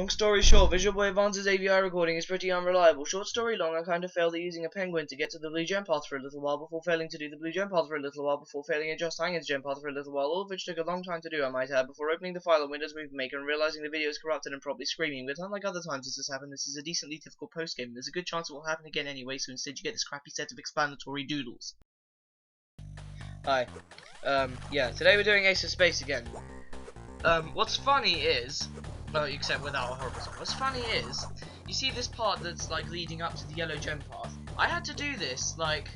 Long story short, Visual Boy Advance's AVI recording is pretty unreliable. Short story long, I kind of failed at using a penguin to get to the blue gem path for a little while before failing to do the blue gem path for a little while before failing at just Hanging's gem path for a little while, all of which took a long time to do, I might add, before opening the file on Windows Movie Maker and realizing the video is corrupted and probably screaming. But unlike other times this has happened, this is a decently difficult post-game, and there's a good chance it will happen again anyway, so instead you get this crappy set of explanatory doodles. Hi. Yeah, today we're doing Ace of Space again. What's funny is... well, except without a horrible song. What's funny is, you see this part that's like leading up to the yellow gem path. I had to do this like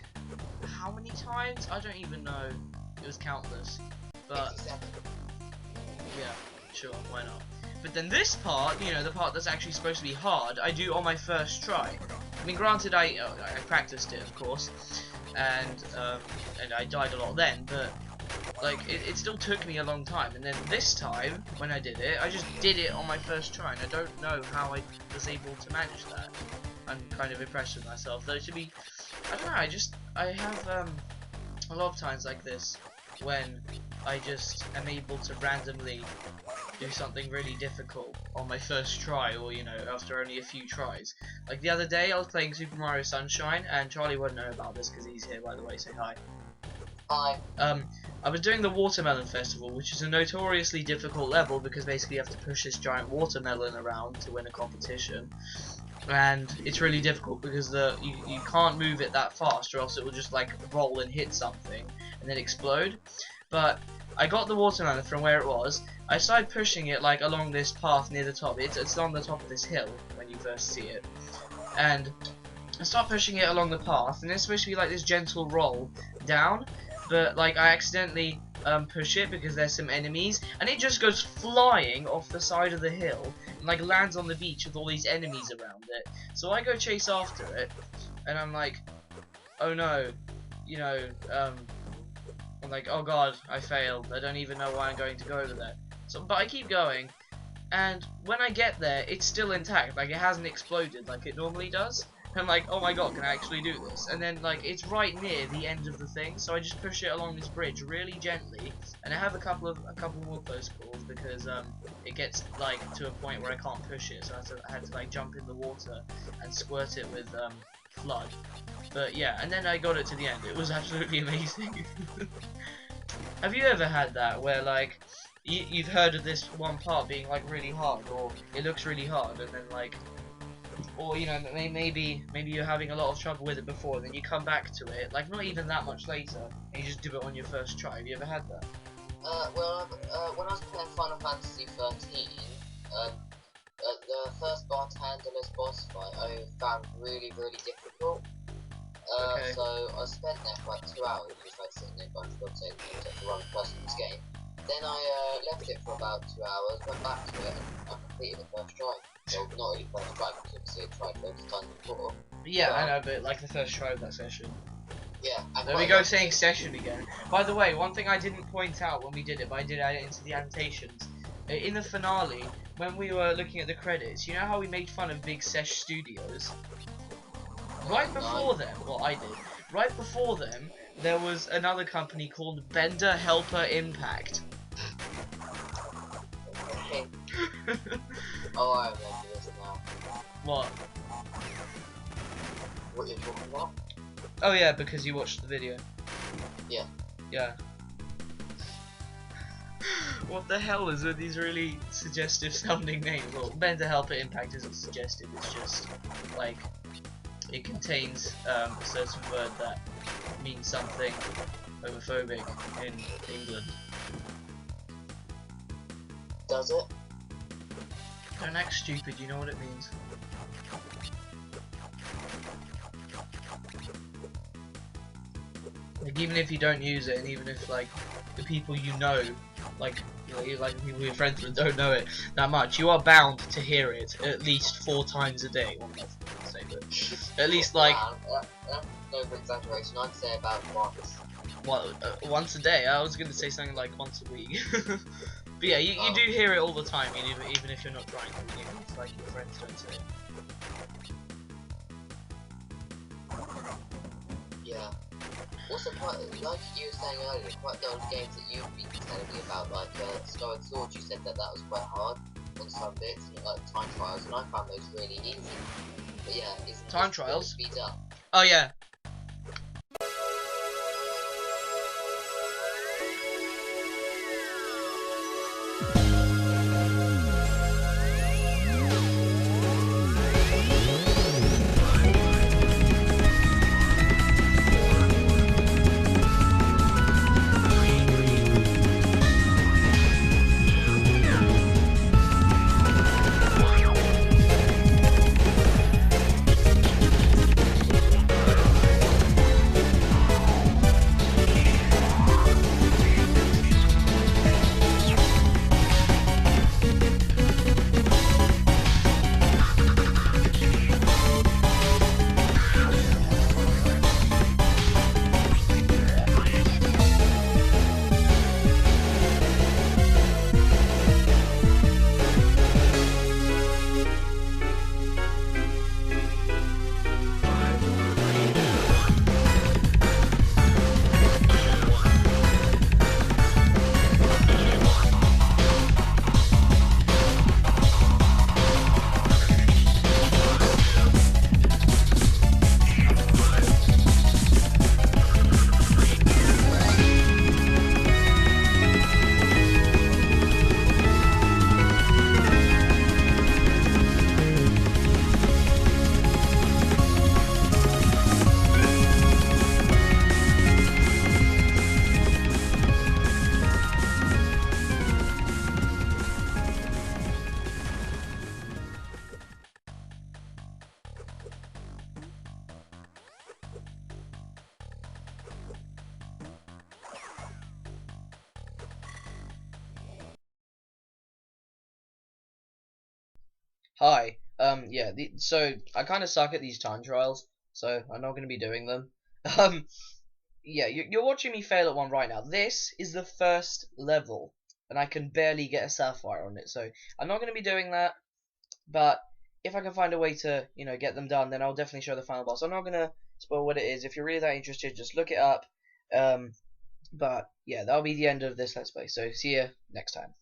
how many times? I don't even know. It was countless. But yeah, sure, why not? But then this part, you know, the part that's actually supposed to be hard, I do on my first try. I mean, granted, I practiced it, of course, and I died a lot then, but. Like, it still took me a long time, and then this time, when I did it, I just did it on my first try, and I don't know how I was able to manage that. I'm kind of impressed with myself, though, to be, I don't know, I have, a lot of times like this, when I just am able to randomly do something really difficult on my first try, or, you know, after only a few tries. Like, the other day, I was playing Super Mario Sunshine, and Charlie wouldn't know about this, because he's here, by the way, say hi. Hi. I was doing the Watermelon Festival, which is a notoriously difficult level because basically you have to push this giant watermelon around to win a competition, and it's really difficult because you can't move it that fast or else it will just like roll and hit something and then explode. But I got the watermelon from where it was. I started pushing it like along this path near the top. It's on the top of this hill when you first see it, and I start pushing it along the path, and it's supposed to be like this gentle roll down. But like I accidentally push it because there's some enemies, and it just goes flying off the side of the hill and like lands on the beach with all these enemies around it. So I go chase after it, and I'm like, oh no, you know, I'm like, oh god, I failed. I don't even know why I'm going to go over there. So, but I keep going, and when I get there, it's still intact. Like it hasn't exploded like it normally does. I'm like, oh my god, can I actually do this? And then, like, it's right near the end of the thing, so I just push it along this bridge really gently, and I have a couple more close calls because it gets like to a point where I can't push it, so I had to like jump in the water and squirt it with flood. But yeah, and then I got it to the end. It was absolutely amazing. Have you ever had that where like you've heard of this one part being like really hard, or it looks really hard, and then like, or you know, maybe you're having a lot of trouble with it before, and then you come back to it, like not even that much later, and you just do it on your first try. Have you ever had that? Well, when I was playing Final Fantasy 13, the first bartenderless boss fight I found really difficult. Okay. So I spent there for like 2 hours, just like sitting there going to say to run the first in this game. Then I left it for about 2 hours, went back to it, and I completed the first try. Well, not really first try, because obviously I tried loads of times before. Yeah, I know, but like the first try of that session. Yeah. There we go, saying session again. By the way, one thing I didn't point out when we did it, but I did add it into the annotations. In the finale, when we were looking at the credits, you know how we made fun of Big Sesh Studios? Right before them, well I did, right before them, there was another company called Bender Helper Impact. Okay. Oh, I remember this now. What? What you're talking about? Oh yeah, because you watched the video. Yeah. Yeah. What the hell is with these really suggestive sounding names? Well, Bender Helper Impact isn't suggestive, it's just like it contains a certain word that means something homophobic in England. Does it? Don't act stupid, you know what it means. Like, even if you don't use it, and even if like the people you know, like like the people you're friends with don't know it that much, you are bound to hear it at least 4 times a day. Well, not 4 to say, but at least like that's no exaggeration. I'd say about once. what, once a day. I was gonna say something like once a week. But yeah, you do hear it all the time, even if you're not trying to, even if like your friends don't say it. Yeah. Also, quite, like you were saying earlier, quite those games that you've been telling me about, like Star Sword, you said that was quite hard. on some bits, like time trials, and I found those really easy. But yeah, it's Time just really trials? speeds up. Oh yeah. Hi. Yeah. So I kind of suck at these time trials, so I'm not going to be doing them. Um. Yeah. You're watching me fail at one right now. This is the first level, and I can barely get a sapphire on it. So I'm not going to be doing that. But if I can find a way to, get them done, then I'll definitely show the final boss. I'm not going to spoil what it is. If you're really that interested, just look it up. But yeah, that'll be the end of this Let's Play. So see you next time.